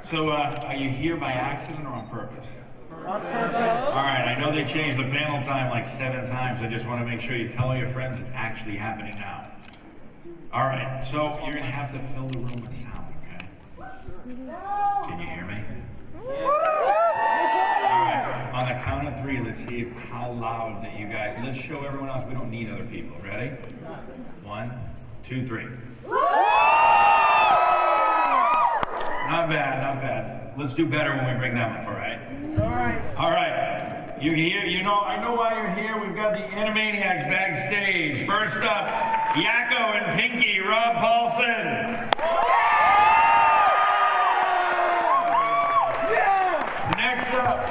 So, are you here by accident or on purpose? On purpose. All right, I know they changed the panel time like 7 times. I just want to make sure you tell all your friends it's actually happening now. All right, so you're going to have to fill the room with sound, okay? Can you hear me? All right, on the count of 3, let's see how loud that you guys... Let's show everyone else we don't need other people. Ready? 1, 2, 3. Not bad, not bad. Let's do better when we bring them up, all right? All right. All right. You're here, I know why you're here. We've got the Animaniacs backstage. First up, Yakko and Pinky, Rob Paulsen. Yeah! Next up,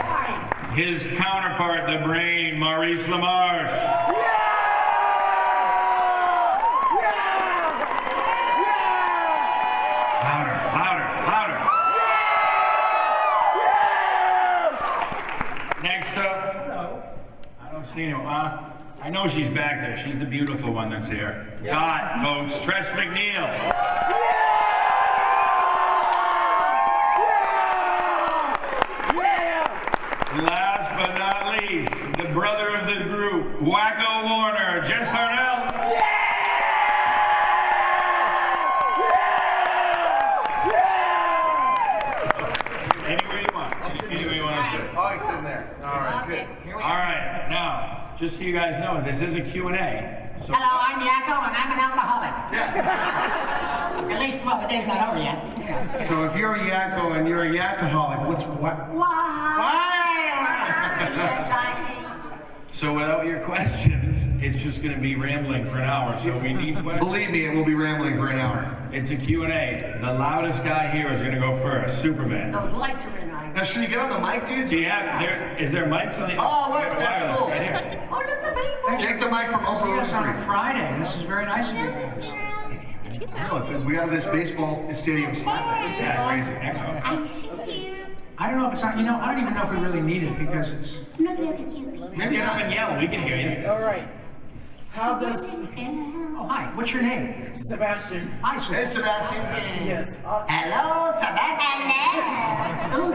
his counterpart, the brain, Maurice LaMarche. Yeah! Louder, louder, louder. Next up, I don't see anyone. I know she's back there. She's the beautiful one that's here. Dot, folks. Tress MacNeille. Last but not least, the brother of the group, Wacko Warner, Jess Harnell. Anywhere you want. Anywhere you want to sit. Oh, he's sitting there. All right, good. All right, now, just so you guys know, this is a Q&A. So Hello, I'm Yakko, and I'm an alcoholic. At least, well, the day's not over yet. So if you're a yakko and you're a yakaholic, what? Why? So without your questions, it's just going to be rambling for an hour. So we need questions. Believe me, it will be rambling for an hour. It's a Q&A. The loudest guy here is going to go first. Superman. Those lights are in on. Now, should you get on the mic, dude? Do you have? Is there mics on the? Oh, look, that's wireless cool. Right here. Oh, look, the people. Take the mic from Oprah See us on Winfrey. Friday. This is very nice of you guys. We got this baseball stadium slap. This is crazy. Excellent. I see you. I don't know if it's on, I don't even know if we really need it because it's... Look at the cute. Maybe Get up not. and yell. We can hear you. All right. How does... Hello. Oh, hi. What's your name? Sebastian. Hi, sir. Hey, Sebastian. Yes. Hello, Sebastian. Ooh,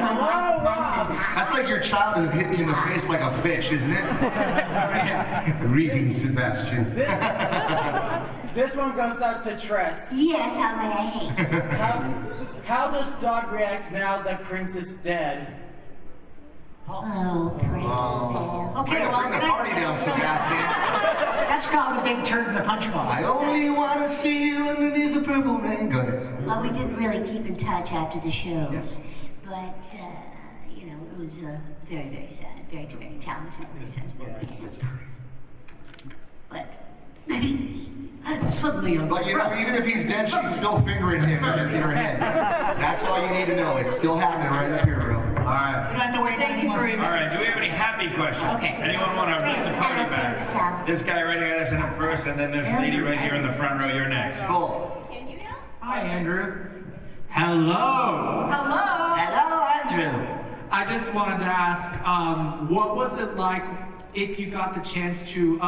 That's like your child who hit me in the face like a fish, isn't it? Greetings, Sebastian. This one goes out to Tress. yes, how may How does Dog react now that Prince is dead? Oh, pretty. Okay, well, Bring the party down, Sebastian. that's called the big turd in the punch bowl. I only want to see you underneath the purple rain. Go ahead. Well, we didn't really keep in touch after the show. Yes. But, it was very, very sad. Very, very talented person. But, suddenly I'm... But even if he's dead, she's still fingering him in her head. That's all you need to know. It's still happening right up here, bro. All right. You don't have to worry about Thank you very All right. Do we have any happy questions? Okay. Anyone want to bring the party back? This guy right here has up first, and then this lady right here in the front row. You're next. Cool. Hi, Andrew. Hello. Hello, Andrew. I just wanted to ask, what was it like if you got the chance to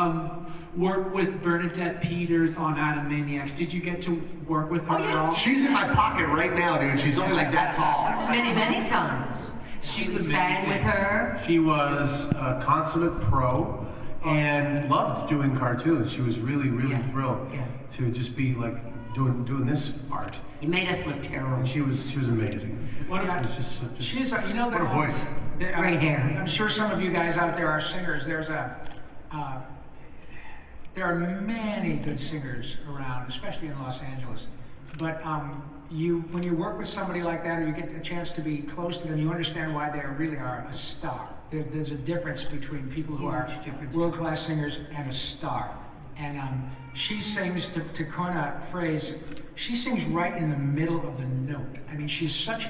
work with Bernadette Peters on Animaniacs? Did you get to work with her at all? She's in my pocket right now, dude. She's only like that tall. Many, many times. She's We amazing. sang with her. She was a consummate pro and loved doing cartoons. She was really, really thrilled to just be like doing this art. You made us look terrible. And she was amazing. What It was just She's, you know, what a voice. Great hair. I'm sure some of you guys out there are singers. There are many good singers around, especially in Los Angeles. But when you work with somebody like that, or you get a chance to be close to them, you understand why they really are a star. There's a difference between people who are world-class singers and a star. And she sings, to coin a phrase, she sings right in the middle of the note. I mean, she's such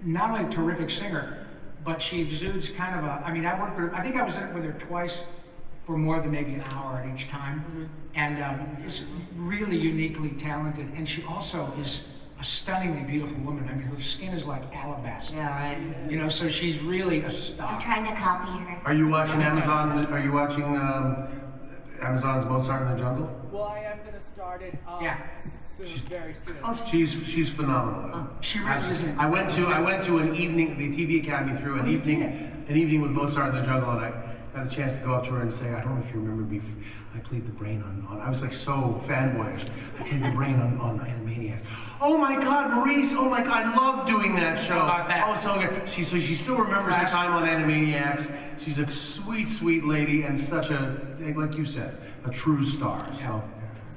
not only a terrific singer, but she exudes kind of I think I was in it with her twice for more than maybe an hour at each time. And is really uniquely talented. And she also is a stunningly beautiful woman. I mean, her skin is like alabaster. Yeah, right. You know, so she's really a star. I'm trying to copy her. Are you watching Amazon? Are you watching Amazon's Mozart in the Jungle? Well, I am gonna start it. Yeah. She's phenomenal. She really isn't. I went to an evening, the TV Academy threw an evening with Mozart in the Jungle, and I got a chance to go up to her and say, I don't know if you remember me, I played the brain on I was like so fanboyish. I played the brain on Animaniacs. Oh my God, Maurice! Oh my God, I love doing that show. How about that? Oh, so good. She still remembers her time on Animaniacs. She's a sweet, sweet lady and such a, like you said, a true star. So.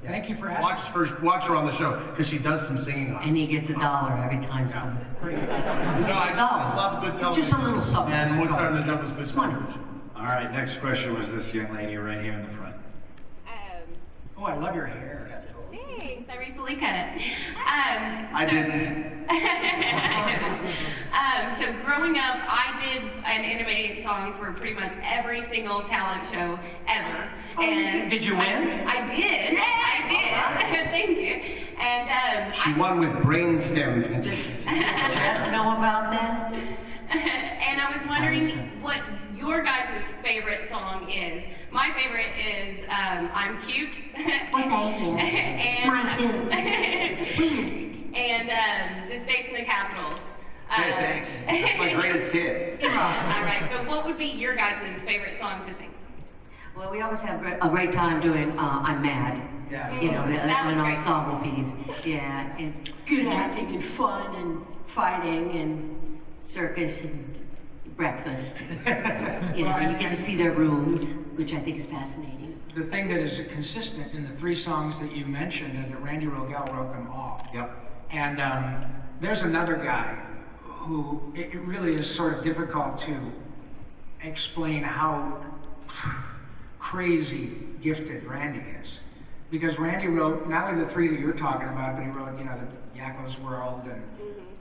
Thank you for asking. Watch her on the show because she does some singing on it. And he gets $1 every time. So. He gets $1. I love good television. Just a little something. And Mozart in the Jungle is good television. All right, next question was this young lady right here in the front. Oh, I love your hair. Thanks, I recently cut it. I didn't. So growing up, I did an animated song for pretty much every single talent show ever. And did you win? I did. I did. Thank you. And She won with brainstem. Does Jess know about that? and I was wondering what your guys' favorite song is. My favorite is I'm Cute. Well, thank you. and, Mine too. and The States and the Capitals. Hey, thanks. That's my greatest hit. All right, but what would be your guys' favorite song to sing? Well, we always have a great time doing I'm Mad. Yeah. You know, That was an great. ensemble piece. Yeah, it's good acting and fun and fighting and circus and breakfast. You know, and you get to see their rooms, which I think is fascinating. The thing that is consistent in the 3 songs that you mentioned is that Randy Rogel wrote them all. Yep. And there's another guy who it really is sort of difficult to explain how crazy gifted Randy is. Because Randy wrote not only the 3 that you're talking about, but he wrote, you know, the Yakko's World and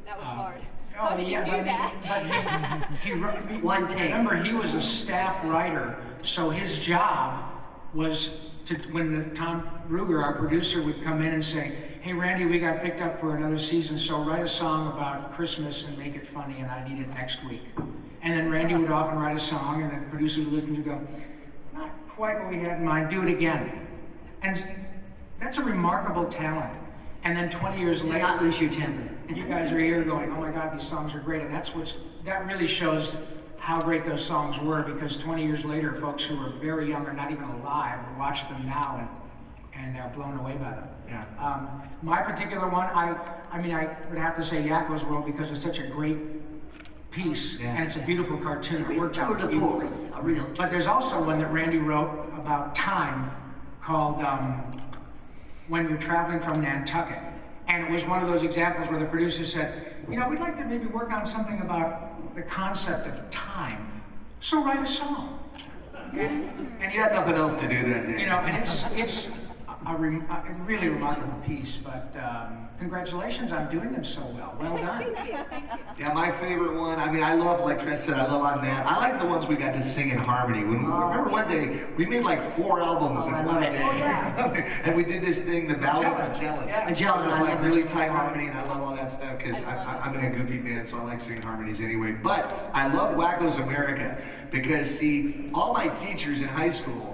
That was hard. oh, yeah, but he wrote. One take. Remember, he was a staff writer, so his job was to, when Tom Ruger, our producer, would come in and say, hey, Randy, we got picked up for another season, so write a song about Christmas and make it funny, and I need it next week. And then Randy would often write a song, and the producer would listen to go, not quite what we had in mind, do it again. And that's a remarkable talent. And then 20 years To later, not lose your temper. you guys are here going, oh my God, these songs are great. And that really shows how great those songs were, because 20 years later, folks who are very young or not even alive watch them now and they're blown away by them. Yeah. My particular one, I mean, I would have to say Yakko's World because it's such a great piece and it's a beautiful cartoon. It worked out Tour de beautifully. force, a real But there's also one that Randy wrote about time called When You're Traveling from Nantucket. And it was one of those examples where the producer said, you know, we'd like to maybe work on something about the concept of time. So write a song. And You had nothing else to do that day. you know, and it's a really remarkable piece, but congratulations on doing them so well. Well done. Yeah, my favorite one, I mean, I love, like Tress said, I love I'm Mad. I like the ones we got to sing in harmony. Remember one day, we made like 4 albums in I one love it. day. Oh, yeah. And we did this thing, the Ballad of Magellan. Yeah. Magellan, It was I like love really it. tight harmony, and I love all that stuff because I'm in a goofy band, so I like singing harmonies anyway. But I love Wacko's America because, see, all my teachers in high school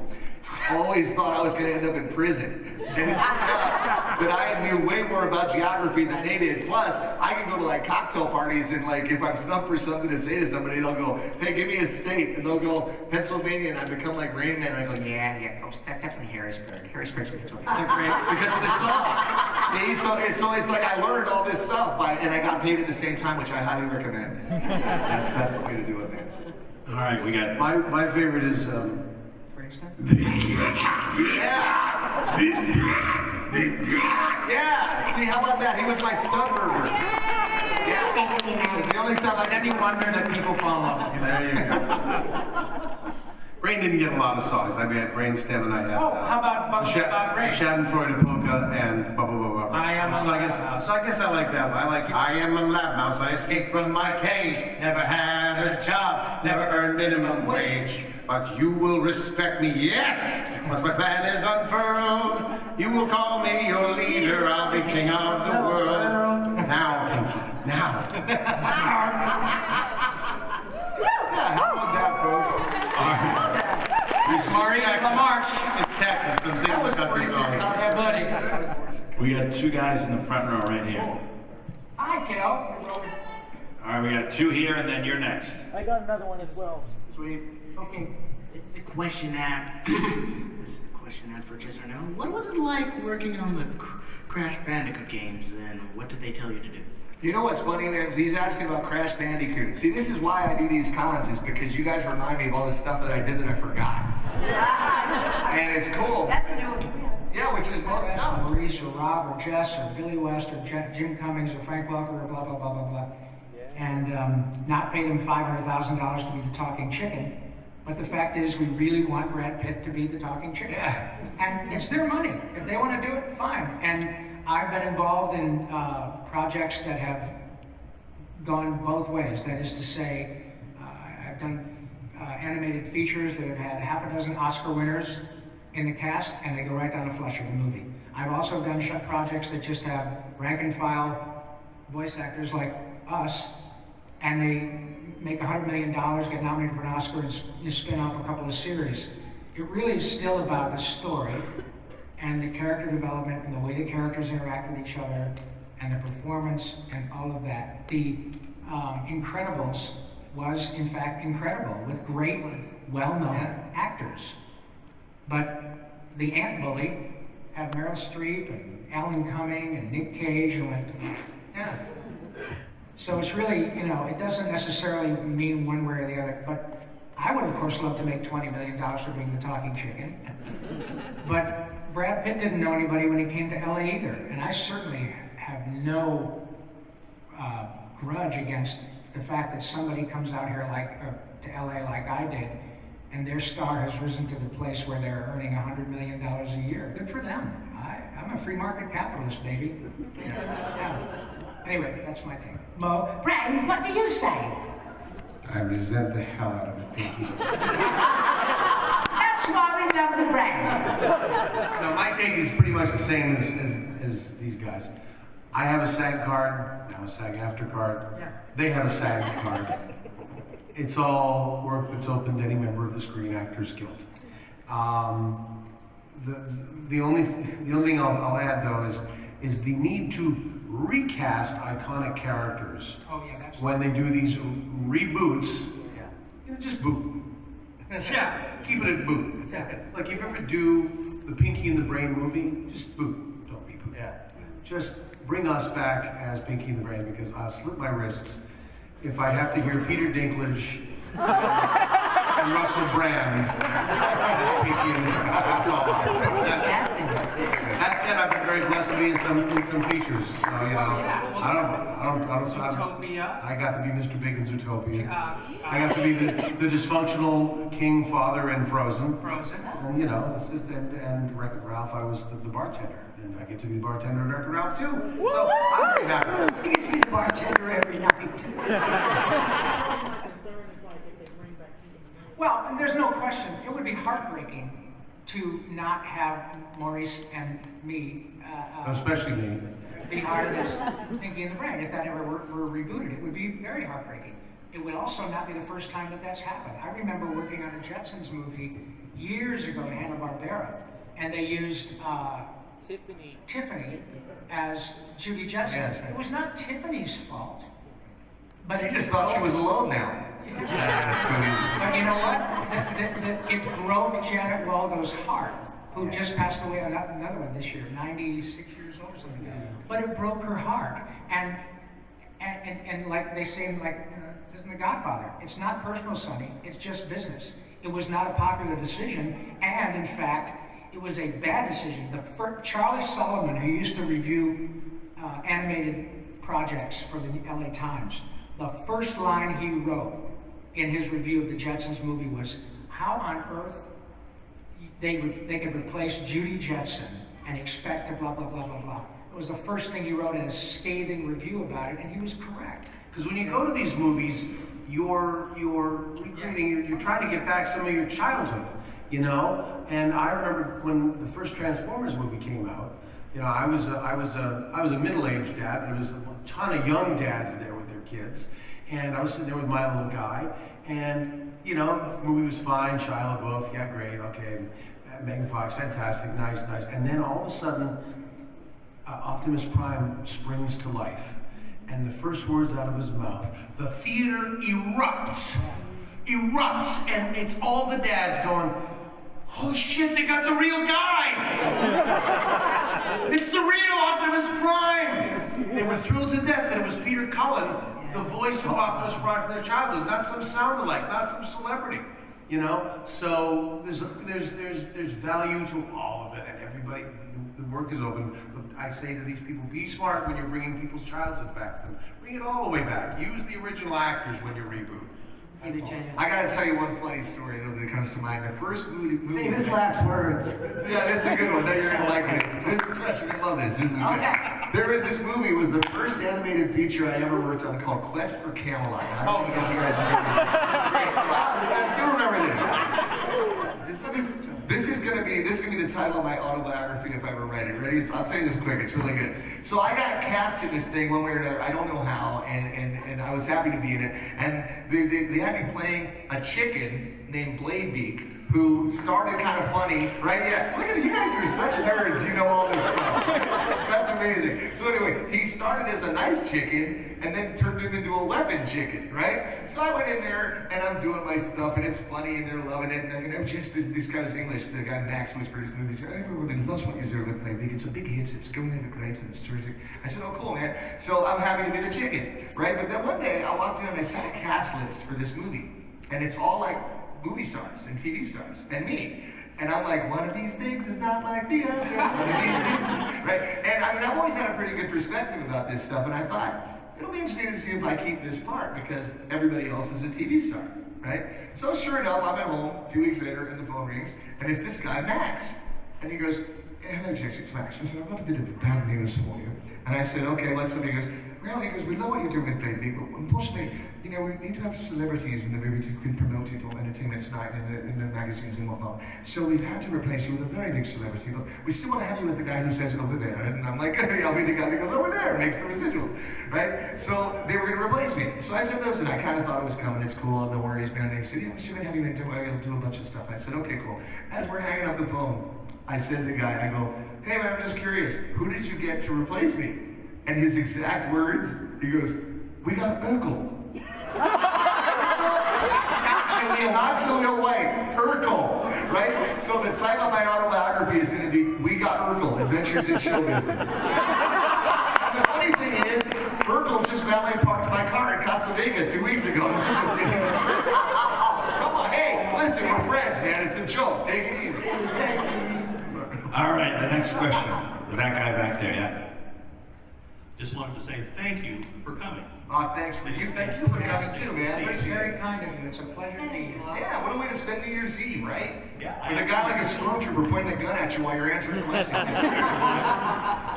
always thought I was going to end up in prison. And it turned out that I knew way more about geography than they did. Plus, I can go to like cocktail parties and like if I'm stumped for something to say to somebody, they'll go, hey, give me a state. And they'll go, Pennsylvania, and I become like Rain Man. And I go, yeah, oh, definitely Harrisburg. Harrisburg's what you're talking about. Because of the song. See, so it's like I learned all this stuff and I got paid at the same time, which I highly recommend. That's the way to do it, man. All right, we got My favorite is Yeah, see, how about that? He was my stunt burger. Yeah, it's the only time I Any wonder that people fall in love with him? there you go. Brain didn't get a lot of songs. I mean, I had Brainstem and I had Oh, how about Ray? Schadenfreude Polka and blah blah blah blah. I Am a Lab Mouse. So I guess I like that one. I like I am a lab mouse. I escaped from my cage. Never had a job. Never earned minimum wage. But you will respect me, yes. Once my plan is unfurled, you will call me your leader. I'll be king of the world. Now, Pinky. Now. Yeah, how about that, folks? Maurice LaMarche. It's Texas. I'm singing That was the country Maurice songs. in concert. Yeah, buddy. We got two guys in the front row right here. Hi, kiddo. All right, we got two here, and then you're next. I got another one as well. Sweet. Okay. The question ad. This is the question ad for Jess Harnell. What was it like working on the Crash Bandicoot games, and what did they tell you to do? You know what's funny, man? He's asking about Crash Bandicoot. See, this is why I do these cons, is because you guys remind me of all the stuff that I did that I forgot. And it's cool. Yeah, which is most stuff. Maurice or Rob or Jess or Billy West or Jim Cummings or Frank Welker or blah, blah, blah, blah, blah. And not pay them $500,000 to be the talking chicken. But the fact is, we really want Brad Pitt to be the talking chicken. Yeah. And it's their money. If they want to do it, fine. And I've been involved in projects that have gone both ways. That is to say, I've done animated features that have had half a dozen Oscar winners in the cast, and they go right down the flush of the movie. I've also done projects that just have rank and file voice actors like us, and they make $100 million, get nominated for an Oscar, and you spin off a couple of series. It really is still about the story and the character development and the way the characters interact with each other and the performance and all of that. The Incredibles was, in fact, incredible with great, well-known actors. But the Ant Bully had Meryl Streep and Alan Cumming and Nick Cage and went, yeah. So it's really, it doesn't necessarily mean one way or the other, but I would, of course, love to make $20 million for being the talking chicken. But Brad Pitt didn't know anybody when he came to LA either, and I certainly have no grudge against the fact that somebody comes out here to LA like I did, and their star has risen to the place where they're earning $100 million a year. Good for them. I'm a free market capitalist, baby. Yeah. Anyway, that's my take. Mo? Brad, what do you say? I resent the hell out of it, Pinky. That's why we love the brand. No, my take is pretty much the same as these guys. I have a SAG card, I have a SAG after card. Yeah. They have a SAG card. It's all work that's open to any member of the Screen Actors Guild. The only thing I'll add though is the need to recast iconic characters. Oh yeah, that's when they do these reboots. Yeah. Just boot. Yeah, keep it as boot. Yeah. Like if you ever do the Pinky and the Brain movie, just boot. Don't reboot. Yeah. Just bring us back as Pinky and the Brain, because I'll slip my wrists if I have to hear Peter Dinklage and Russell Brand as Pinky and the Brain. That's all. That's it. I've been very blessed to be in some features. So I got to be Mr. Big in Zootopia. I got to be the dysfunctional king father in Frozen. And and Wreck-It Ralph, I was the bartender. And I get to be the bartender in Wreck-It Ralph too. So I'm very happy. He gets to be the bartender every night. Well, and there's no question, it would be heartbreaking to not have Maurice and me, especially me, be hired as Pinky and the Brain. If that ever were rebooted, it would be very heartbreaking. It would also not be the first time that that's happened. I remember working on a Jetsons movie years ago in Hanna-Barbera, and they used Tiffany as Judy Jetson. Yes. It was not Tiffany's fault. But she just thought she was alone now. But you know what? It broke Janet Waldo's heart, who just passed away, another one this year, 96 years old or something. But it broke her heart. And like they say, this is The Godfather. It's not personal, Sonny. It's just business. It was not a popular decision, and in fact, it was a bad decision. Charlie Sullivan, who used to review animated projects for the LA Times, the first line he wrote in his review of the Jetsons movie was, how on earth they could replace Judy Jetson and expect to blah, blah, blah, blah, blah. It was the first thing he wrote in a scathing review about it, and he was correct. Because when you go to these movies, you're recreating, you're trying to get back some of your childhood, And I remember when the first Transformers movie came out, I was a middle-aged dad, and there was a ton of young dads there with their kids, and I was sitting there with my little guy, and the movie was fine, Shia LaBeouf, yeah, great, okay, Megan Fox, fantastic, nice, and then all of a sudden, Optimus Prime springs to life, and the first words out of his mouth, the theater erupts, and it's all the dads going, holy shit, they got the real guy! It's the real Optimus Prime! They were thrilled to death that it was Peter Cullen, the voice of Optimus Prime from their childhood, not some sound-alike, not some celebrity, you know? So there's value to all of it, and everybody, the work is open. But I say to these people, be smart when you're bringing people's childhood back to them. Bring it all the way back. Use the original actors when you reboot. I gotta tell you one funny story that comes to mind. The first movie. Famous last words. Yeah, this is a good one. Now you're gonna like it. This is Tress, you're gonna love this. This is good. There was this movie. It was the first animated feature I ever worked on called Quest for Camelot. I don't know if you guys remember this. This is gonna be the title of my autobiography if I ever write it. Ready? I'll tell you this quick. It's really good. So I got cast in this thing one way or another. I don't know how, and I was happy to be in it. And they had me playing a chicken named Bladebeak, who started kind of funny, right? Yeah. Look at you guys are such nerds. You know all this stuff. That's amazing. So anyway, he started as a nice chicken and then turned him into a weapon chicken, right? So I went in there and I'm doing my stuff and it's funny and they're loving it. And just this guy was English, the guy Max who was producing the movie. Everybody loves what you're doing with Bladebeak. It's a big hit. It's going into grades and it's terrific. I said, oh cool, man. So I'm happy to be the chicken, right? But then one day I walked in and I saw a cast list for this movie, and it's all like movie stars and TV stars and me. And I'm like, one of these things is not like the other. One of these things, right? And I mean, I've always had a pretty good perspective about this stuff, and I thought, it'll be interesting to see if I keep this part because everybody else is a TV star, right? So sure enough, I'm at home a few weeks later and the phone rings, and it's this guy, Max. And he goes, hey, hello, Jess, it's Max. I said, I've got a bit of bad news for you. And I said, okay, what's up? He goes, well, we know what you're doing with Bladebeak, but unfortunately, you know, we need to have celebrities in the movie to promote it on Entertainment Tonight in the magazines and whatnot. So we've had to replace you with a very big celebrity, but we still want to have you as the guy who says it over there. And I'm like, I'll be the guy that goes over there and makes the residuals, right? So they were going to replace me. So I said, listen, I kind of thought it was coming. It's cool. No worries, man. They said, yeah, we should have you do a bunch of stuff. I said, okay, cool. As we're hanging up the phone, I said to the guy, I go, hey, man, I'm just curious. Who did you get to replace me? And his exact words, he goes, we got Urkel. Not Jaleel White, Urkel, right? So the title of my autobiography is going to be, We Got Urkel, Adventures in Show Business. And the funny thing is, Urkel just valet parked my car in Casa Vega 2 weeks ago. Come on, hey, listen, we're friends, man. It's a joke. Take it easy. All right, the next question. That guy back there, yeah. Just wanted to say thank you for coming. Thanks for you. Thank you for coming too, man. It's very kind of you. It's a pleasure to meet you. Yeah, what a way to spend New Year's Eve, right? Yeah. With a guy like a stormtrooper pointing a gun at you while you're answering questions.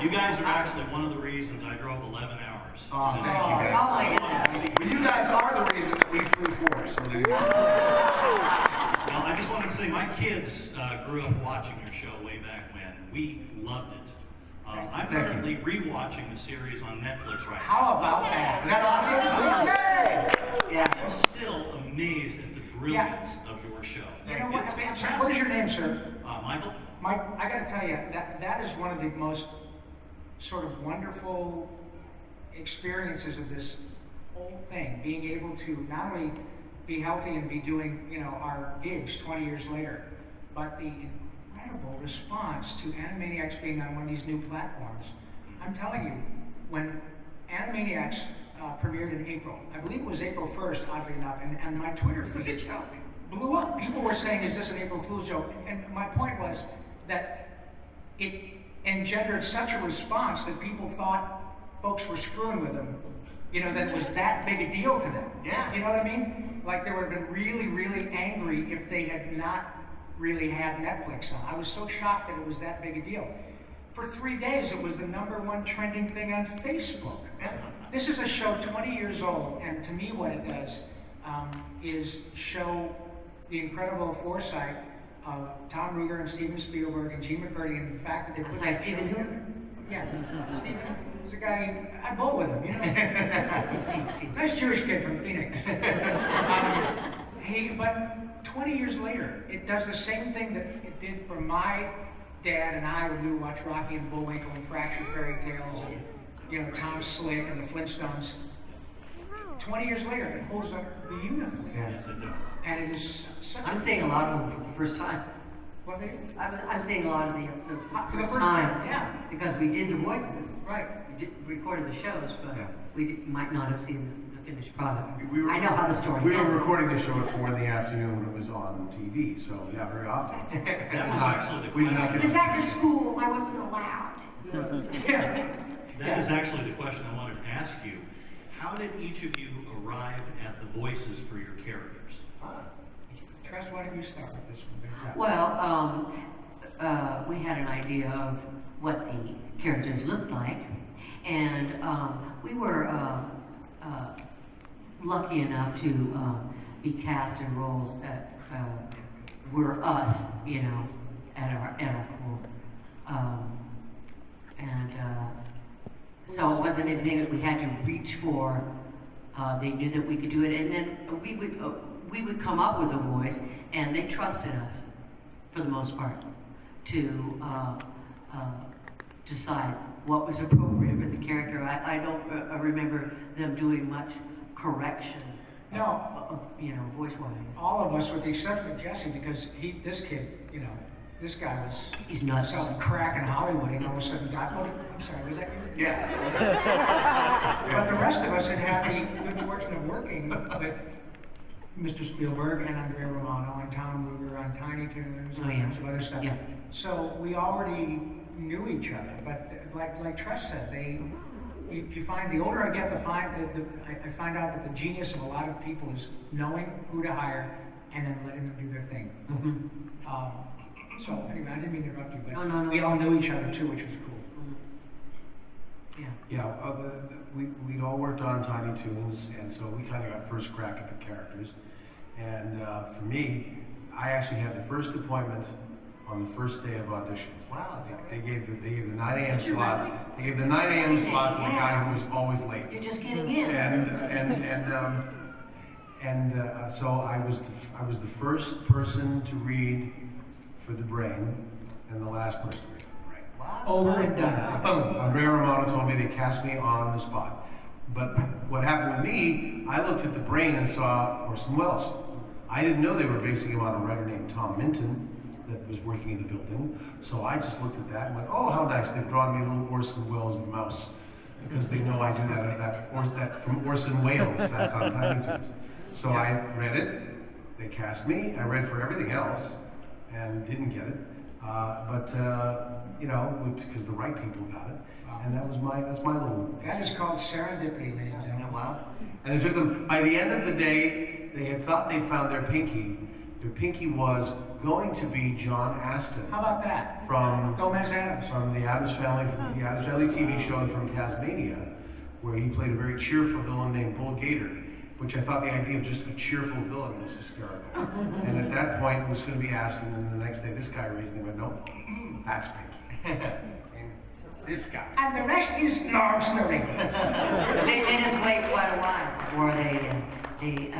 You guys are actually one of the reasons I drove 11 hours. Oh, thank you, man. Oh my goodness. Well, you guys are the reason that we flew for, so there you go. Well, I just wanted to say my kids grew up watching your show way back when. We loved it. I'm currently rewatching the series on Netflix right now. How about that? Isn't that awesome? Yeah. I'm still amazed at the brilliance of your show. You know what? It's fantastic. What is your name, sir? Michael? Mike, I got to tell you, that is one of the most sort of wonderful experiences of this whole thing, being able to not only be healthy and be doing, you know, our gigs 20 years later, but the incredible response to Animaniacs being on one of these new platforms. I'm telling you, when Animaniacs premiered in April, I believe it was April 1st, oddly enough, and my Twitter feed blew up. People were saying, is this an April Fool's joke? And my point was that it engendered such a response that people thought folks were screwing with them, you know, that it was that big a deal to them. Yeah. You know what I mean? Like they would have been really, really angry if they had not really had Netflix on. I was so shocked that it was that big a deal. For 3 days, it was the #1 trending thing on Facebook. This is a show 20 years old, and to me what it does is show the incredible foresight of Tom Ruegger and Steven Spielberg and Gene McCurdy, and the fact that they put Sorry, that Steven show who? together. Yeah, Steven was a guy, I bowl with him, you know. Nice Jewish kid from Phoenix. But 20 years later, it does the same thing that it did for my Dad and I, when we would watch Rocky and Bullwinkle and Fractured Fairy Tales and, you know, Tom Slick and the Flintstones, 20 years later, it holds up beautifully. Yes, it does. And it is such I'm seeing a lot of them for the first time. What they, I'm seeing a lot of the episodes for the first time, yeah. Because we did the voices. Right. We recorded the shows, but Yeah. might not have seen the finished product. We were- I know how the story We were ends. recording the show at 4 in the afternoon when it was on TV, so yeah, very often. That was actually the We did not question. get It was after school, I wasn't allowed. That is actually the question I wanted to ask you. How did each of you arrive at the voices for your characters? Tress, why don't you start with this one? Well, we had an idea of what the characters looked like, and we were lucky enough to be cast in roles that were us, you know, at our core. So it wasn't anything that we had to reach for. They knew that we could do it, and then we would come up with a voice, and they trusted us, for the most part, to decide what was appropriate for the character. I don't remember them doing much correction. No. You know, voice-wise. All of us, with the exception of Jesse, because this kid, you know, this guy was He's nuts. selling crack in Hollywood, and all of a sudden got, oh, I'm sorry, was that you? Yeah. But the rest of us had had the good fortune of working with Mr. Spielberg and Andrea Romano and Tom Ruger on Tiny Toons and Oh, yeah. a bunch of other stuff. Yeah. So we already knew each other, but like Tress said, you find the older I get, I find out that the genius of a lot of people is knowing who to hire and then letting them do their thing. Mm-hmm. So anyway, I didn't mean to interrupt you, but No. we all knew each other too, which was cool. Yeah. Yeah, we'd all worked on Tiny Toons, and so we kind of got first crack at the characters. And for me, I actually had the first appointment on the first day of auditions. Wow. They gave the 9 a.m. slot. They gave the 9 a.m. slot to the guy who was always late. You're just getting in. So I was the first person to read for the brain, and the last person to read for the brain. Wow. Over and done. Boom. Andrea Romano told me they cast me on the spot. But what happened with me, I looked at the brain and saw Orson Welles. I didn't know they were basing him on a writer named Tom Minton that was working in the building. So I just looked at that and went, oh, how nice, they've drawn me a little Orson Welles mouse. Because they know I do that from Orson Wales back on Tiny Toons. So I read it, they cast me, I read for everything else, and didn't get it. You know, because the right people got it. And that's my little... That is called serendipity, ladies and gentlemen. Wow. And it took them, by the end of the day, they had thought they found their Pinky. Their Pinky was going to be John Aston. How about that? From Gomez Addams. From the Addams Family, TV show and from Tasmania, where he played a very cheerful villain named Bull Gator, which I thought the idea of just a cheerful villain was hysterical. And at that point, it was going to be Aston, and the next day, this guy raised and went, nope, that's Pinky. This guy. And the rest is story. They made us wait quite a while before they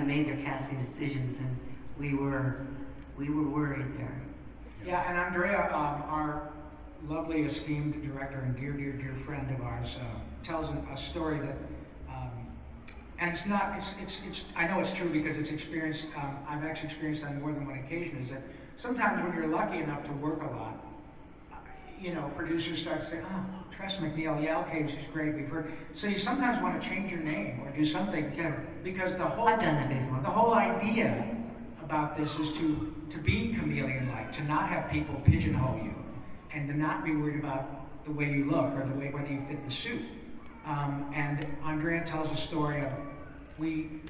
made their casting decisions, and we were worried there. Yeah, and Andrea, our lovely esteemed director and dear friend of ours, tells a story that, and it's not, it's I know it's true because it's experienced, I've actually experienced on more than one occasion, is that sometimes when you're lucky enough to work a lot, you know, producers start to say, oh, Tress MacNeille, yeah, okay, she's great, we've heard. So you sometimes want to change your name or do something, because I've done that before. The whole idea about this is to be chameleon-like, to not have people pigeonhole you, and to not be worried about the way you look or the way whether you fit the suit. And Andrea tells a story of we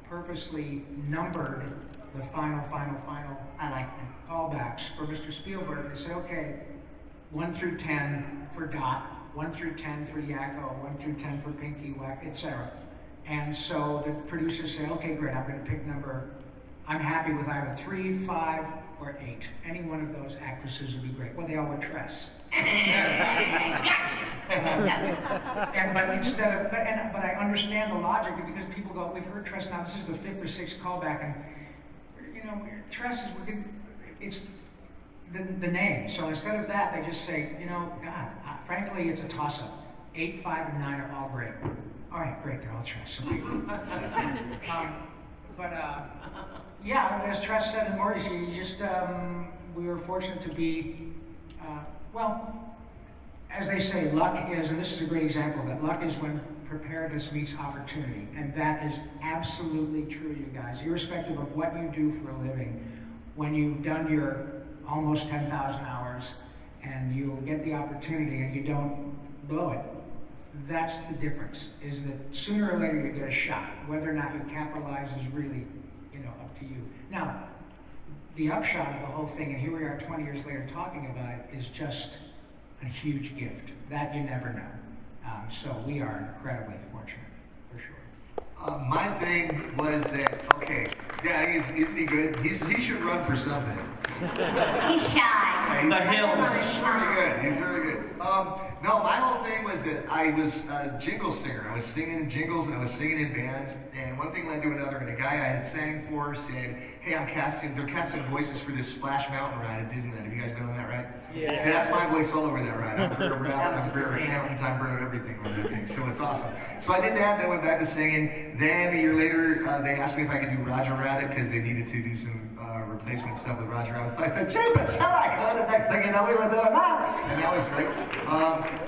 purposely numbered the final I like that. callbacks for Mr. Spielberg. They said, okay, 1 through 10 for Dot, 1 through 10 for Yakko, 1 through 10 for Pinky, etc. And so the producers say, okay, great, I'm going to pick number, I'm happy with either 3, 5, or 8. Any one of those actresses would be great. Well, they all were Tress. But I understand the logic because people go, we've heard Tress now, this is the 5th or 6th callback, and you know, Tress is, the name. So instead of that, they just say, you know, God, frankly, it's a toss-up. 8, 5, and 9 are all great. All right, great, they're all Tress. Yeah, as Tress said and Maurice, you just, we were fortunate to be, well, as they say, luck is, and this is a great example of that, luck is when preparedness meets opportunity. And that is absolutely true, you guys. Irrespective of what you do for a living, when you've done your almost 10,000 hours and you get the opportunity and you don't blow it, that's the difference, is that sooner or later you get a shot. Whether or not you capitalize is really, you know, up to you. Now, the upshot of the whole thing, and here we are 20 years later talking about it, is just a huge gift. That you never know. So we are incredibly fortunate, for sure. My thing was that, okay, yeah, isn't he good? He should run for something. He's shy. The hills. He's very good. He's very good. No, my whole thing was that I was a jingle singer. I was singing in jingles and I was singing in bands. And one thing led to another. And a guy I had sang for said, "Hey, they're casting voices for this Splash Mountain ride at Disneyland. Have you guys been on that ride?" Yeah. That's my voice all over that ride. I'm very around. I'm very accountant. I'm very everything on that thing. So it's awesome. So I did that. Then I went back to singing. Then a year later, they asked me if I could do Roger Rabbit because they needed to do some replacement stuff with Roger Rabbit. So I said, "Cheapest, I could." And next thing you know, we were doing that. And that was great.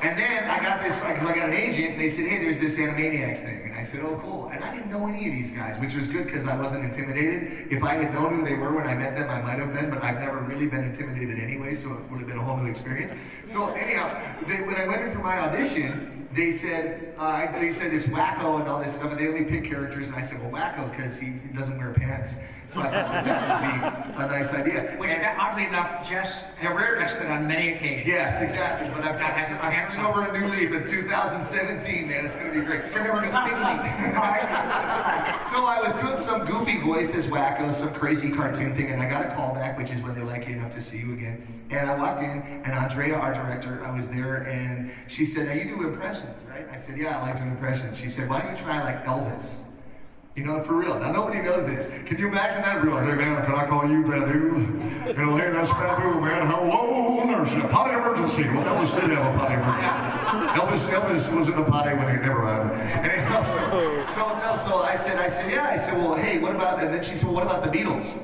And then I got this, I got an agent, and they said, "Hey, there's this Animaniacs thing." And I said, "Oh, cool." And I didn't know any of these guys, which was good because I wasn't intimidated. If I had known who they were when I met them, I might have been, but I've never really been intimidated anyway, so it would have been a whole new experience. So anyhow, when I went in for my audition, they said it's Wacko and all this stuff, and they only pick characters, and I said, well, Wacko, because he doesn't wear pants. So I thought that would be a nice idea. Which, oddly enough, Jess requested on many occasions. Yes, exactly. But I'm turning over a new leaf in 2017, man. It's going to be great. So I was doing some goofy voice as Wacko, some crazy cartoon thing, and I got a call back, which is when they like you enough to see you again. And I walked in, and Andrea, our director, I was there, and she said, "Now you do impressions, right?" I said, "Yeah, I like doing impressions." She said, "Why don't you try like Elvis?" You know, for real. Now, nobody knows this. Can you imagine that? Real, "Hey, man, can I call you Badu? You know, hey, that's Badu, man. Hello, nurse. Potty emergency." Well, Elvis did have a potty emergency. Elvis was in the potty when he never had it. So I said, yeah. I said, "Well, hey, what about," and then she said, "Well, what about the Beatles?"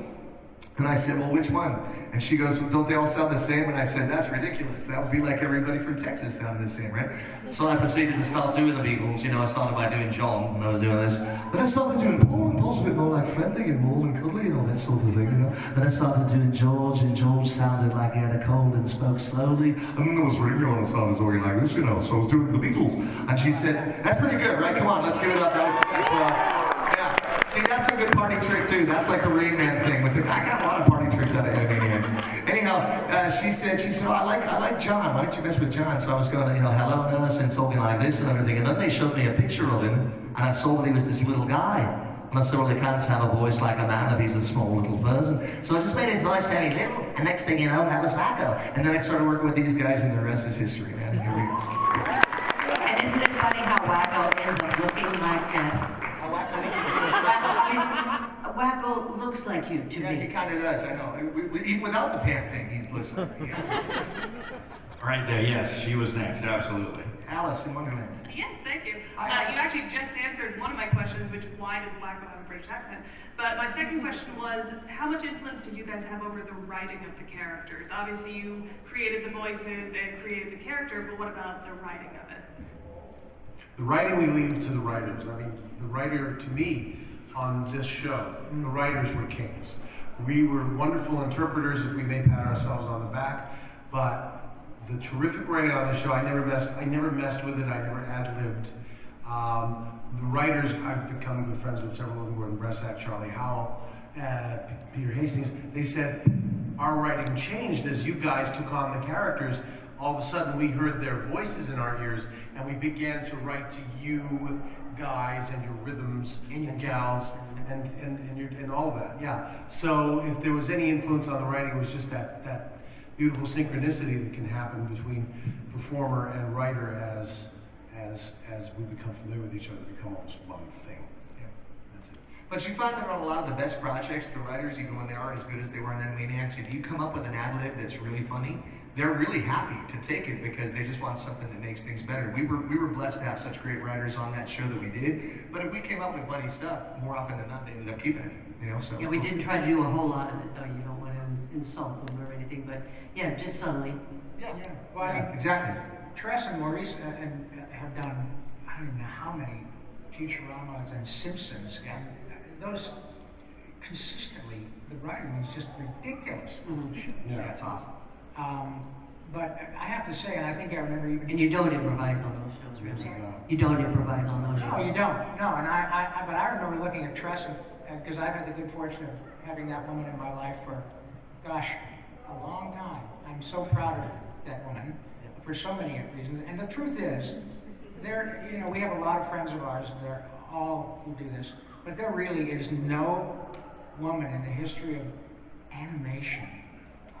And I said, "Well, which one?" And she goes, "Well, don't they all sound the same?" And I said, "That's ridiculous. That would be like everybody from Texas sounded the same, right?" So I proceeded to start doing the Beatles. You know, I started by doing John when I was doing this. Then I started doing Paul, and Paul's a bit more like friendly and warm and cuddly and all that sort of thing, you know. Then I started doing George, and George sounded like he had a cold and spoke slowly. And then there was Ringo, and I started talking like this, you know. So I was doing the Beatles. And she said, "That's pretty good, right? Come on, let's give it up." See, that's a good party trick too. That's like the Rain Man thing. I got a lot of party tricks out of Animaniacs. Anyhow, she said, "Oh, I like John. Why don't you mess with John?" So I was going, you know, "Hello, nurse," and talking like this and everything. And then they showed me a picture of him, and I saw that he was this little guy. And I said, "Well, he can't have a voice like a man if he's a small little person." So I just made his voice very little. And next thing you know, that was Wacko. And then I started working with these guys, and the rest is history, man. And here we go. And isn't it funny how Wacko ends up looking like Jess? Wacko looks like you to me. Yeah, he kind of does, I know. Even without the pant thing, he looks like me. Right there, yes, she was next, absolutely. Alice in Wonderland. Yes, thank you. You actually just answered one of my questions, which why does Wacko have a British accent? But my second question was, how much influence did you guys have over the writing of the characters? Obviously, you created the voices and created the character, but what about the writing of it? The writing we leave to the writers. I mean, the writer, to me, on this show, the writers were kings. We were wonderful interpreters if we may pat ourselves on the back, but the terrific writing on the show, I never messed with it, I never ad-libbed. The writers, I've become good friends with several of them, Gordon Bressak, Charlie Howell, Peter Hastings. They said, our writing changed as you guys took on the characters. All of a sudden we heard their voices in our ears, and we began to write to you guys and your rhythms and gals and all of that, yeah. So if there was any influence on the writing, it was just that beautiful synchronicity that can happen between performer and writer as we become familiar with each other, become almost one thing. That's it. But you find that on a lot of the best projects, the writers, even when they aren't as good as they were on Animaniacs, if you come up with an ad-lib that's really funny, they're really happy to take it because they just want something that makes things better. We were blessed to have such great writers on that show that we did, but if we came up with funny stuff, more often than not, they ended up keeping it, you know, so. Yeah, we didn't try to do a whole lot of it, though. You don't want to insult them or anything, but yeah, just subtly. Yeah, Well, I mean, exactly. Tress and Maurice have done, I don't even know how many Futuramas and Simpsons, and those consistently, the writing is just ridiculous. Yeah, that's awesome. But I have to say, and I think I remember even... And you don't improvise on those shows, really. You don't improvise on those shows. No, you don't. No, and but I remember looking at Tress, because I've had the good fortune of having that woman in my life for, gosh, a long time. I'm so proud of that woman for so many reasons. And the truth is, we have a lot of friends of ours, they're all who do this, but there really is no woman in the history of animation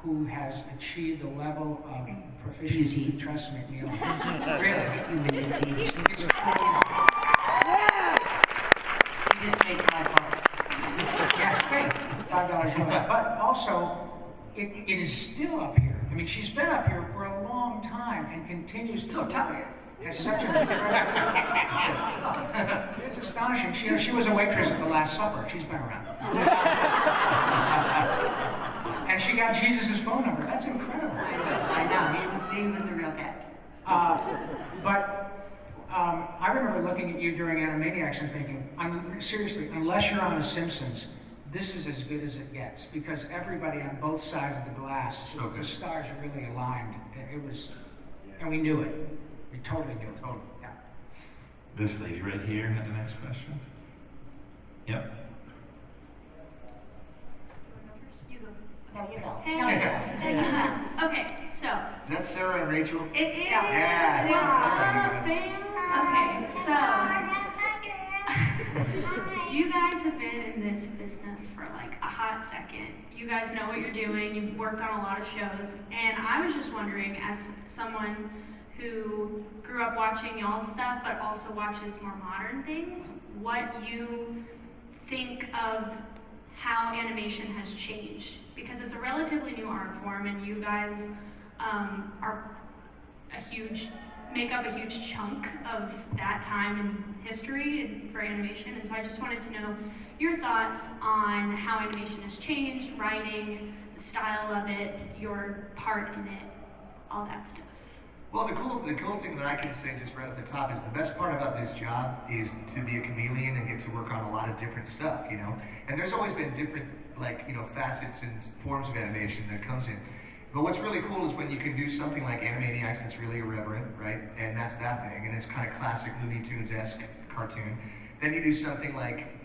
who has achieved the level of proficiency Tress MacNeille. Really. You just made $5. Yeah, great. $5 more. But also, it is still up here. I mean, she's been up here for a long time and continues to. So tired. Has such a it's astonishing. She was a waitress at the Last Supper. She's been around. And she got Jesus' phone number. That's incredible. I know. He was a real cat. But I remember looking at you during Animaniacs and thinking, seriously, unless you're on The Simpsons, this is as good as it gets, because everybody on both sides of the glass, the stars really aligned. It was, and we knew it. We totally knew it. Totally. Yeah. This lady right here had the next question. Yep. No, you go. Hey. Okay, so. Is that Sarah and Rachel? It is. Yeah. Okay, so. You guys have been in this business for like a hot second. You guys know what you're doing. You've worked on a lot of shows. And I was just wondering, as someone who grew up watching y'all's stuff, but also watches more modern things, what you think of how animation has changed. Because it's a relatively new art form, and you guys make up a huge chunk of that time in history for animation. And so I just wanted to know your thoughts on how animation has changed, writing, the style of it, your part in it, all that stuff. Well, the cool thing that I can say just right at the top is the best part about this job is to be a chameleon and get to work on a lot of different stuff, you know? And there's always been different, facets and forms of animation that comes in. But what's really cool is when you can do something like Animaniacs that's really irreverent, right? And that's that thing, and it's kind of classic Looney Tunes-esque cartoon. Then you do something like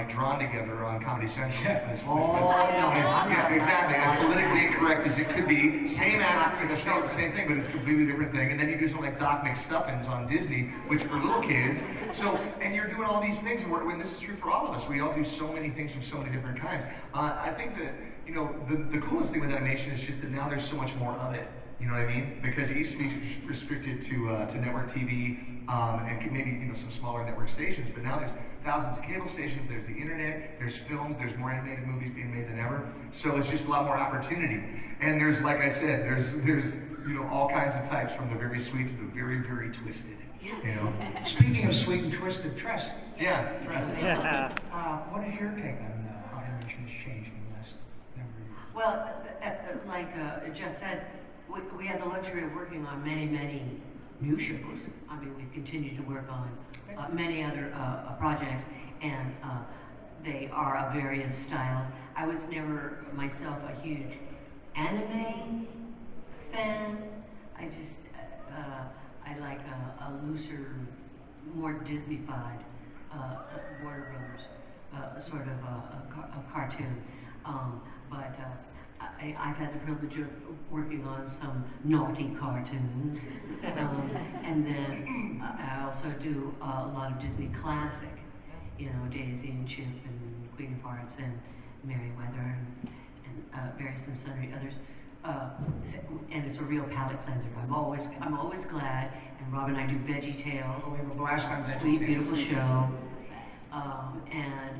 Drawn Together on Comedy Central. Exactly, as politically incorrect as it could be. Same actor, same thing, but it's a completely different thing. And then you do something like Doc McStuffins on Disney, which for little kids. So, and you're doing all these things, and this is true for all of us. We all do so many things from so many different kinds. I think that, the coolest thing with animation is just that now there's so much more of it. You know what I mean? Because it used to be restricted to network TV and maybe some smaller network stations, but now there's thousands of cable stations, there's the internet, there's films, there's more animated movies being made than ever. So it's just a lot more opportunity. And there's, like I said, there's all kinds of types, from the very sweet to the very, very twisted. Speaking of sweet and twisted, Tress. Yeah, Tress. What is your take on how animation has changed in the last number of years? Well, like Jess said, we had the luxury of working on many, many new shows. I mean, we've continued to work on many other projects, and they are of various styles. I was never myself a huge anime fan. I just, I like a looser, more Disney-fied Warner Brothers sort of a cartoon. But I've had the privilege of working on some naughty cartoons, and then I also do a lot of Disney classic, Daisy and Chip and Queen of Hearts and Merryweather and various and sundry others. And it's a real palate cleanser. I'm always glad. And Rob and I do Veggie Tales. We have a blast on Veggie Sweet, Tales. beautiful show. And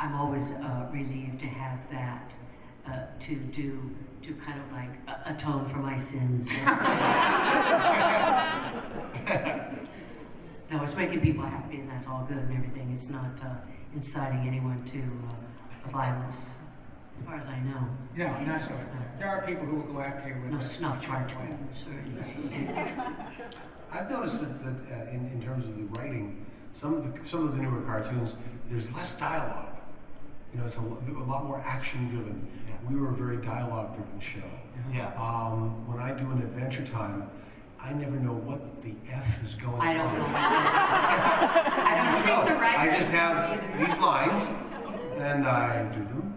I'm always relieved to have that to kind of like atone for my sins. No, it's making people happy, and that's all good and everything. It's not inciting anyone to violence, as far as I know. No, not so. There are people who will go after you with no snuff cartoons or anything. I've noticed that in terms of the writing, some of the newer cartoons, there's less dialogue. You know, it's a lot more action driven. Yeah. We were a very dialogue driven show. Yeah. When I do an Adventure Time, I never know what the F is going on. I don't know. I don't think the writers I just have either. these lines, and I do them.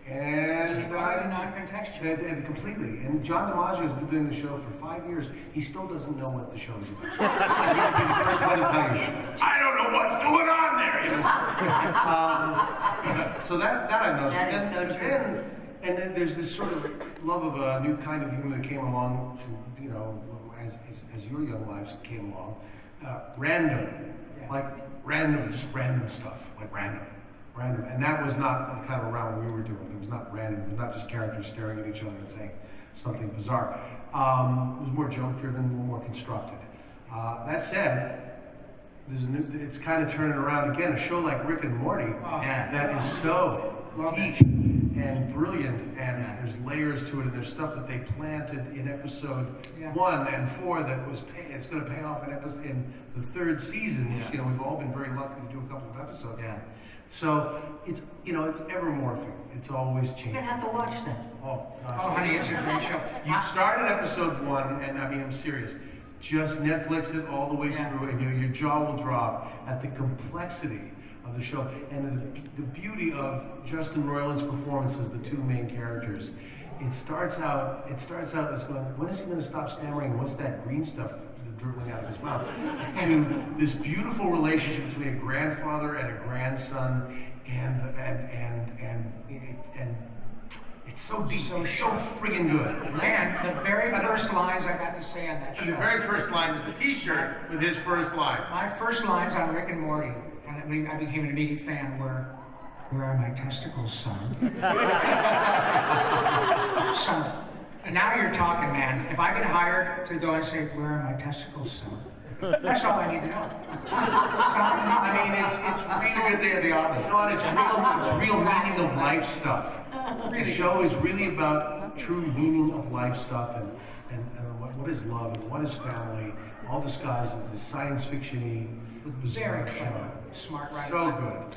And non-contextual. and completely. And John DiMaggio has been doing the show for 5 years. He still doesn't know what the show is about. I'm going to be the first one to tell you, I don't know what's going on there. You know? So that I've noticed. That is so true. And then there's this sort of love of a new kind of humor that came along, you know, as your young lives came along. Random, like random, just random stuff, like random. And that was not kind of around what we were doing. It was not random. It was not just characters staring at each other and saying something bizarre. It was more joke-driven, more constructed. That said, it's kind of turning around again. A show like Rick and Morty that is so deep and brilliant, and there's layers to it, and there's stuff that they planted in episode 1 and 4 that was it's going to pay off in the 3rd season. Which, you know, we've all been very lucky to do a couple of episodes. Yeah. So it's, you know, it's ever morphing. It's always changing. You're gonna have to watch that. Oh, gosh. Oh, honey, it's a great show. You started episode 1, and I mean, I'm serious. Just Netflix it all the way through, and your jaw will drop at the complexity of the show and the beauty of Justin Roiland's performance as the two main characters. It starts out as going, when is he going to stop stammering? What's that green stuff dribbling out of his mouth? To this beautiful relationship between a grandfather and a grandson, and it's so deep, so friggin' good. Man, the very first lines I got to say on that show. And the very first line is the T-shirt with his first line. My first lines on Rick and Morty, and I became an immediate fan, were, "Where are my testicles, son?" Son. Now you're talking, man. If I get hired to go and say, "Where are my testicles, son?" That's all I need to know. I mean, it's a good day at the office. You know what? It's real meaning of life stuff. The show is really about true meaning of life stuff, and what is love and what is family, all disguised as this science fiction-y, bizarre Very show. clever, smart writer. So good.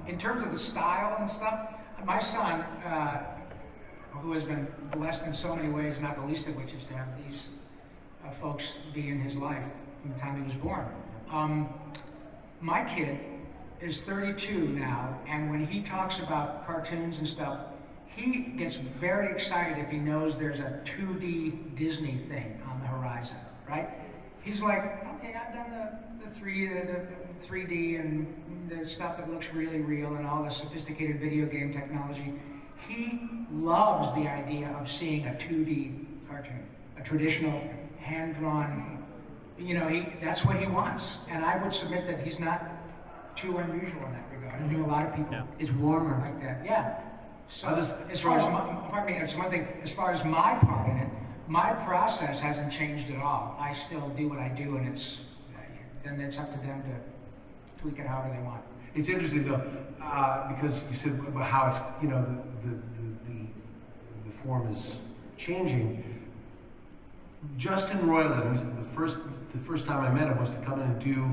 In terms of the style and stuff, my son, who has been blessed in so many ways, not the least of which is to have these folks be in his life from the time he was born. My kid is 32 now, and when he talks about cartoons and stuff, he gets very excited if he knows there's a 2D Disney thing on the horizon, right? He's like, okay, I've done the 3D and the stuff that looks really real and all the sophisticated video game technology. He loves the idea of seeing a 2D cartoon, a traditional hand-drawn, you know, that's what he wants. And I would submit that he's not too unusual in that regard. I think a lot of people is warmer like that. Yeah. So as far as my part in it, my process hasn't changed at all. I still do what I do, and then it's up to them to tweak it however they want. It's interesting though, because you said about how it's, you know, the form is changing. Justin Roiland, the first time I met him was to come in and do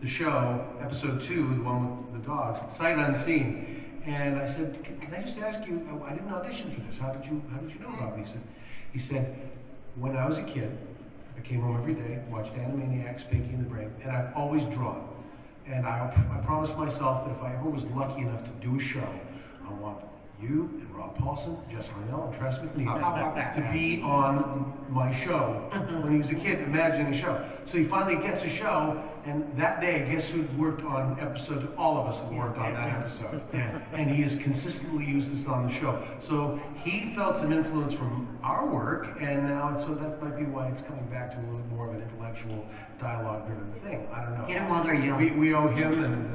the show, episode 2, the one with the dogs, sight unseen. And I said, can I just ask you, I didn't audition for this. How did you know about me? He said, when I was a kid, I came home every day, watched Animaniacs, Pinky and the Brain, and I've always drawn. And I promised myself that if I ever was lucky enough to do a show, I want you and Rob Paulsen, Jess Harnell, and Tress MacNeille to be on my show when he was a kid, imagining a show. So he finally gets a show, and that day, guess who worked on episode? All of us have worked on that episode. And he has consistently used this on the show. So he felt some influence from our work, and now, so that might be why it's coming back to a little more of an intellectual, dialogue-driven thing. I don't know. Get him while they're young. We owe him, and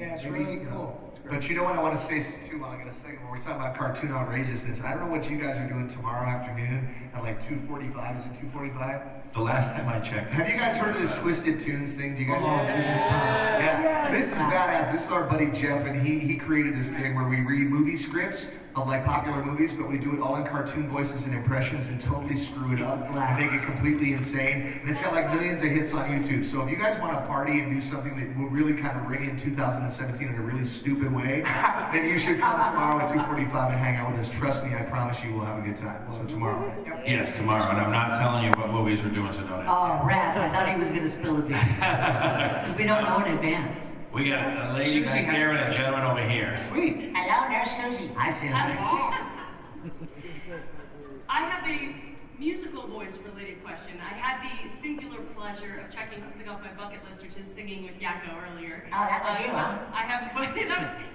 Yeah, it's really cool. It's great. But you know what I want to say too while I get a second, when we're talking about cartoon outrageousness, I don't know what you guys are doing tomorrow afternoon at like 2:45. Is it 2:45? The last time I checked. Have you guys heard of this Twisted Tunes thing? Do you guys know what this is? Yeah. This is badass. This is our buddy Jeff, and he created this thing where we read movie scripts of like popular movies, but we do it all in cartoon voices and impressions and totally screw it up and make it completely insane. And it's got like millions of hits on YouTube. So if you guys want to party and do something that will really kind of ring in 2017 in a really stupid way, then you should come tomorrow at 2:45 and hang out with us. Trust me, I promise you we'll have a good time. So tomorrow. Yes, tomorrow. And I'm not telling you what movies we're doing, so don't ask. Oh, rats. I thought he was going to spill a beer. Because we don't know in advance. We got a lady back there and a gentleman over here. Sweet. Hello, there's Susie. Hi, Susie. I have a musical voice related question. I had the singular pleasure of checking something off my bucket list, which is singing with Yakko earlier. Oh, that was you, so huh? I have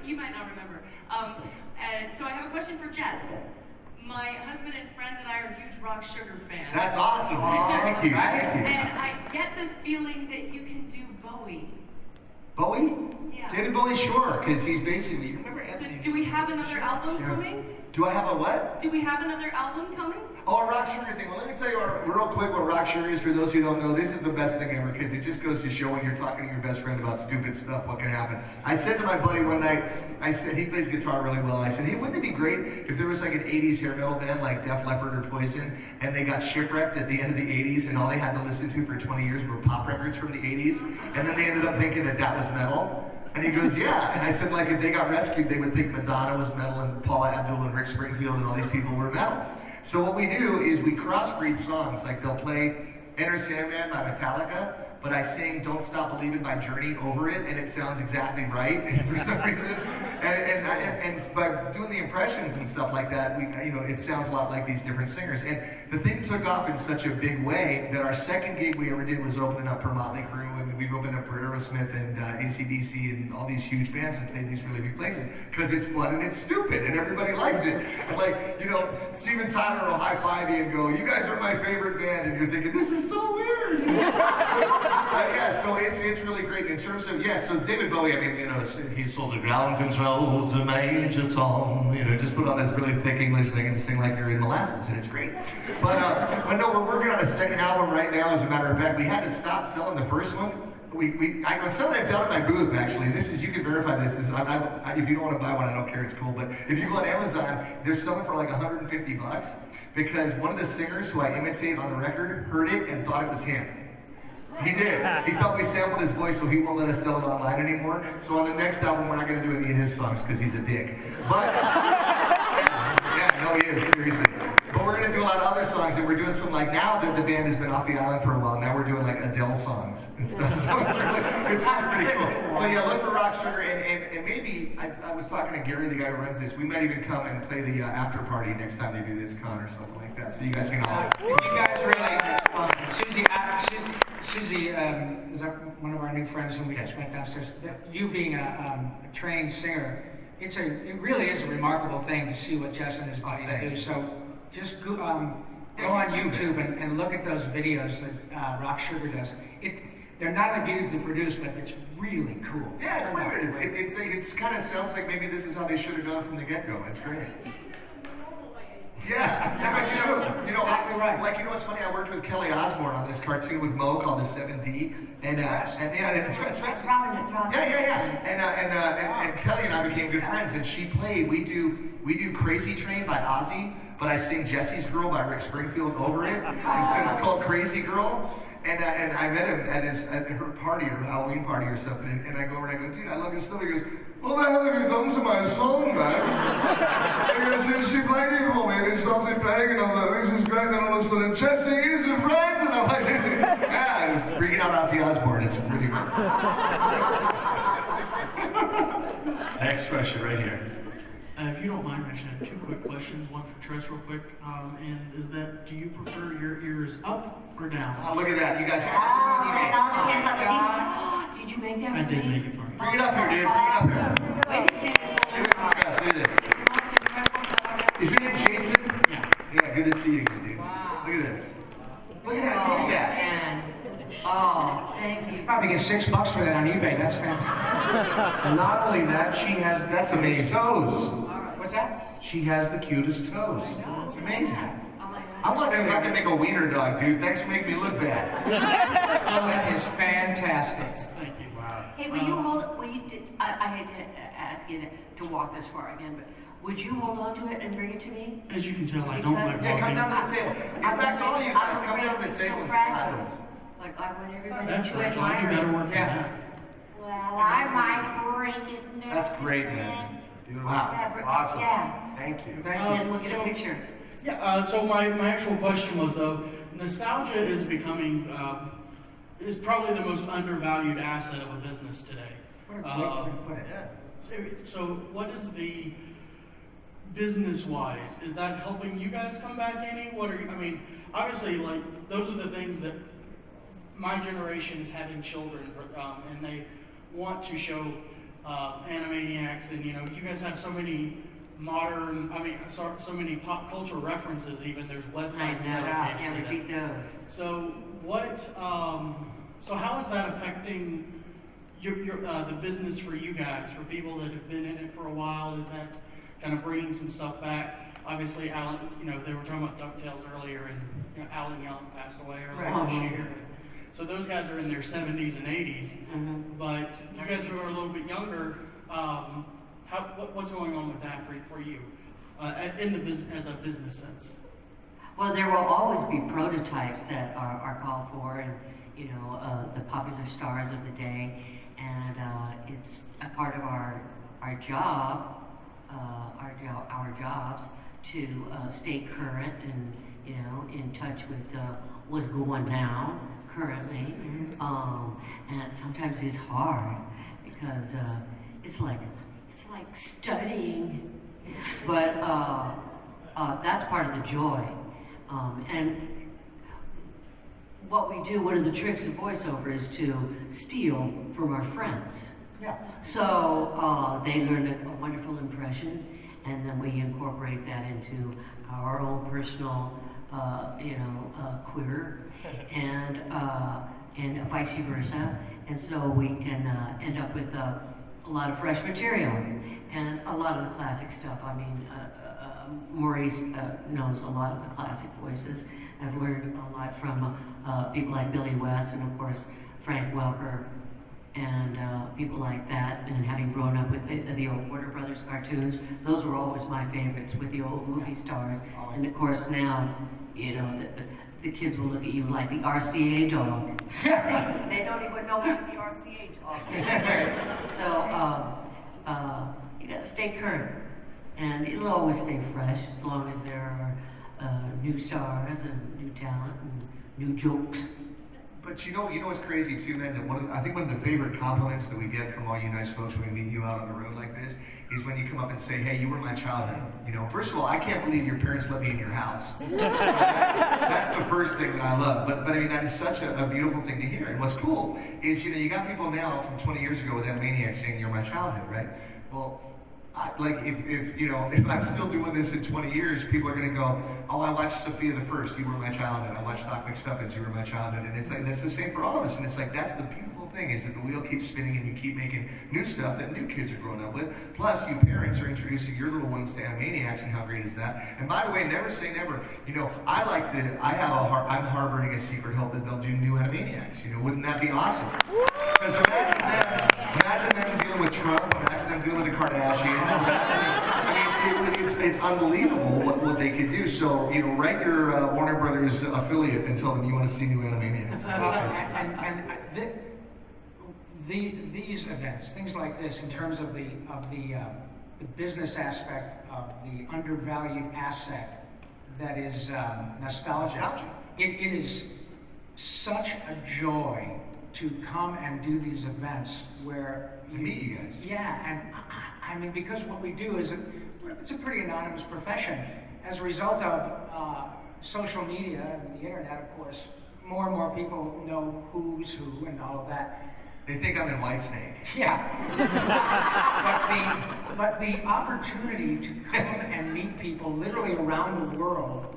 you might not remember. And so I have a question for Jess. My husband and friend and I are huge Rock Sugar fans. That's awesome. Thank you. Thank you. And I get the feeling that you can do Bowie. Bowie? Yeah. David Bowie, sure, because he's basically, you remember So Anthony? do we have another album coming? Do I have a what? Do we have another album coming? Oh, a Rock Sugar thing. Well, let me tell you real quick what Rock Sugar is for those who don't know. This is the best thing ever because it just goes to show when you're talking to your best friend about stupid stuff, what can happen. I said to my buddy one night, I said, he plays guitar really well. I said, hey, wouldn't it be great if there was like an 80s hair metal band like Def Leppard or Poison and they got shipwrecked at the end of the 80s and all they had to listen to for 20 years were pop records from the 80s and then they ended up thinking that that was metal? And he goes, yeah. And I said, like, if they got rescued, they would think Madonna was metal and Paula Abdul and Rick Springfield and all these people were metal. So what we do is we crossbreed songs. Like they'll play Enter Sandman by Metallica, but I sing Don't Stop Believin' by Journey over it, and it sounds exactly right for some reason. And by doing the impressions and stuff like that, it sounds a lot like these different singers. And the thing took off in such a big way that our second gig we ever did was opening up for Motley Crue, and we've opened up for Aerosmith and AC/DC and all these huge bands and played these really big places because it's fun and it's stupid and everybody likes it. And like, Steven Tyler will high-five you and go, you guys are my favorite band, and you're thinking, this is so weird. Yeah, so it's really great in terms of, so David Bowie, I mean, he sold the ground control to Major Tom, just put on this really thick English thing and sing like you're in molasses, and it's great. But no, we're working on a second album right now, as a matter of fact. We had to stop selling the first one. I'm selling it down at my booth, actually. You can verify this. If you don't want to buy one, I don't care, it's cool. But if you go on Amazon, they're selling for like $150 because one of the singers who I imitate on the record heard it and thought it was him. He did. He thought we sampled his voice, so he won't let us sell it online anymore. So on the next album, we're not going to do any of his songs because he's a dick. But, he is, seriously. But we're going to do a lot of other songs, and we're doing some, like, now that the band has been off the island for a while, now we're doing, like, Adele songs and stuff. So it's pretty cool. So, look for Rock Sugar, and maybe, I was talking to Gary, the guy who runs this, we might even come and play the after party next time they do this con or something like that, so you guys can all... You guys really... Susie is one of our new friends whom we just met downstairs. You being a trained singer, it really is a remarkable thing to see what Jess and his buddies do. So just go on YouTube and look at those videos that Rock Sugar does. They're not only beautifully produced, but it's really cool. Yeah, it's weird. It kind of sounds like maybe this is how they should have gone from the get-go. It's great. Yeah, but you know what's funny? I worked with Kelly Osbourne on this cartoon with Mo called the 7D, and Kelly and I became good friends, and she played. We do Crazy Train by Ozzy, but I sing Jesse's Girl by Rick Springfield over it. It's called Crazy Girl. And I met him at her party, her Halloween party or something, and I go over and I go, dude, I love your stuff. He goes, well, the hell have you done to my song, man? He goes, she played it for me, and he started playing, and I'm like, this is great, and all of a sudden, Jesse is your friend, and I'm like, yeah, it's bringing out Ozzy Osbourne, it's really good. Next question right here. If you don't mind, I should have two quick questions. One for Tress real quick. And is that, do you prefer your ears up or down? Oh, look at that. You guys are... It all depends on the season. Did you make that? I did make it for you. Bring it up here, dude. Bring it up here. Wait to see this. Look at this. Is your name Jason? Yeah. Yeah, good to see you, dude. Wow. Look at this. Look at that. Look at that. Oh, thank you. Probably get $6 for that on eBay. That's fantastic. And not only that, she has That's the amazing. cutest toes. What's that? She has the cutest toes. It's amazing. I'm wondering if I can make a wiener dog, dude. Thanks for making me look bad. Oh, that is fantastic. Thank you. Wow. Hey, will you hold, will you, I hate to ask you to walk this far again, but would you hold on to it and bring it to me? As you can tell, I don't like Yeah, come walking. down to the table. In fact, all of you guys, come down to the table and sit. Like I want everybody That's to right. admire I do better it. work than that. Well, I might bring it next That's great, man. Wow. Yeah, Awesome. Yeah, Thank you. and we'll get a picture. Yeah, so my actual question was though, nostalgia is becoming, is probably the most undervalued asset of a business today. What a great way to put it. So what is the, business-wise, is that helping you guys come back any? What are you, I mean, obviously, like, those are the things that my generation is having children, and they want to show Animaniacs, and you know, you guys have so many modern, so many pop culture references even, there's websites dedicated to them. So what, so how is that affecting your the business for you guys, for people that have been in it for a while? Is that kind of bringing some stuff back? Obviously, Alan, you know, they were talking about DuckTales earlier, and you know, Alan Young passed away earlier this year. So those guys are in their 70s and 80s, but you guys who are a little bit younger, what's going on with that for you, in the business, as a business sense? Well, there will always be prototypes that are called for, and you know, the popular stars of the day, and it's a part of our job, our jobs to stay current and you know in touch with what's going down currently, and sometimes it's hard because it's like studying, but that's part of the joy, and what we do, one of the tricks of voiceover is to steal from our friends. Yeah. So they learn a wonderful impression, and then we incorporate that into our own personal, queer, and vice versa. And so we can end up with a lot of fresh material and a lot of the classic stuff. I mean, Maurice knows a lot of the classic voices. I've learned a lot from people like Billy West and of course Frank Welker and people like that. And having grown up with the old Warner Brothers cartoons, those were always my favorites with the old movie stars. And of course now, you know, the kids will look at you like the RCA dog. They don't even know what the RCA dog is. So you gotta stay current. And it'll always stay fresh as long as there are new stars and new talent and new jokes. But you know what's crazy too, man? That I think one of the favorite compliments that we get from all you nice folks when we meet you out on the road like this is when you come up and say, "Hey, you were my childhood." You know, first of all, I can't believe your parents let me in your house. That's the first thing that I love. But I mean, that is such a beautiful thing to hear. And what's cool is, you know, you got people now from 20 years ago with Animaniacs saying you're my childhood, right? Well, if I'm still doing this in 20 years, people are gonna go, "Oh, I watched Sophia the First, you were my childhood. I watched Doc McStuffins, you were my childhood." And it's like, that's the same for all of us. And it's like, that's the beautiful thing, is that the wheel keeps spinning and you keep making new stuff that new kids are growing up with. Plus, you parents are introducing your little ones to Animaniacs, and how great is that? And by the way, never say never. You know, I'm harboring a secret hope that they'll do new Animaniacs. You know, wouldn't that be awesome? Because imagine them dealing with Trump, imagine them dealing with the Kardashians. I mean, it's unbelievable what they could do. So, you know, write your Warner Brothers affiliate and tell them you want to see new Animaniacs. These events, things like this, in terms of the business aspect of the undervalued asset that is nostalgia. It is such a joy to come and do these events where you meet you guys. Yeah, and I mean, because what we do is it's a pretty anonymous profession. As a result of social media and the internet, of course, more and more people know who's who and all of that. They think I'm in Whitesnake. Yeah. but the opportunity to come and meet people literally around the world,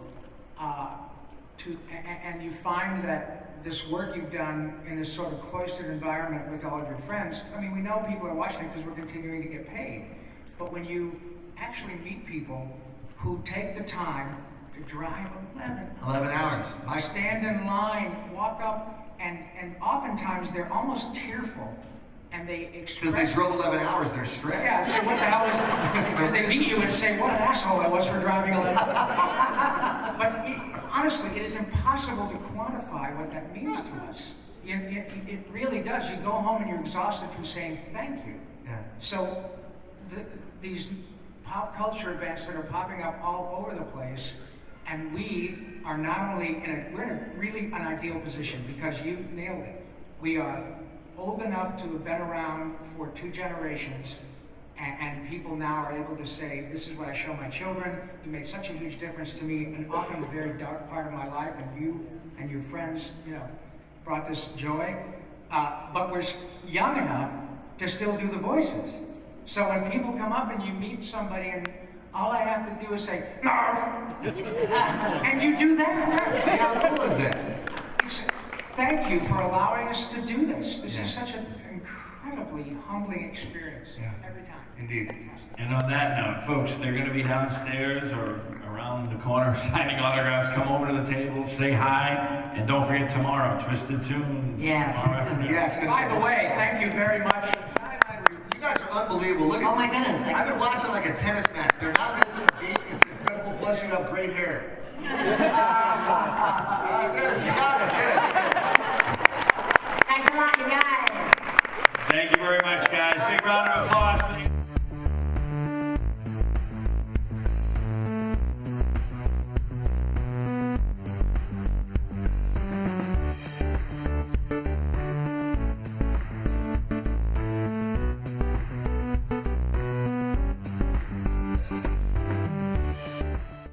and you find that this work you've done in this sort of cloistered environment with all of your friends. I mean, we know people are watching it because we're continuing to get paid. But when you actually meet people who take the time to drive 11 hours. Stand in line, walk up, and oftentimes they're almost tearful. And they express... Because they drove 11 hours, they're stressed. Yeah, so what the hell is it? Because they meet you and say, what an asshole I was for driving 11 hours. But honestly, it is impossible to quantify what that means to us. It really does. You go home and you're exhausted from saying thank you. Yeah. So these pop culture events that are popping up all over the place, and we are not only we're in a really an ideal position because you nailed it. We are old enough to have been around for 2 generations, and people now are able to say, this is what I show my children. You made such a huge difference to me, and often a very dark part of my life, and you and your friends, brought this joy. But we're young enough to still do the voices. So when people come up and you meet somebody and all I have to do is say, "Narf," and you do that. How cool is that? Thank you for allowing us to do this. This is such an incredibly humbling experience every time. Indeed. And on that note, folks, they're going to be downstairs or around the corner signing autographs. Come over to the table, say hi, and don't forget tomorrow, Twisted Tunes. Yeah. By the way, thank you very much. You guys are unbelievable. Look at Oh my goodness. I've been watching like a tennis match. They're not missing a beat. It's incredible. Plus, you have great hair. Yes, you got it.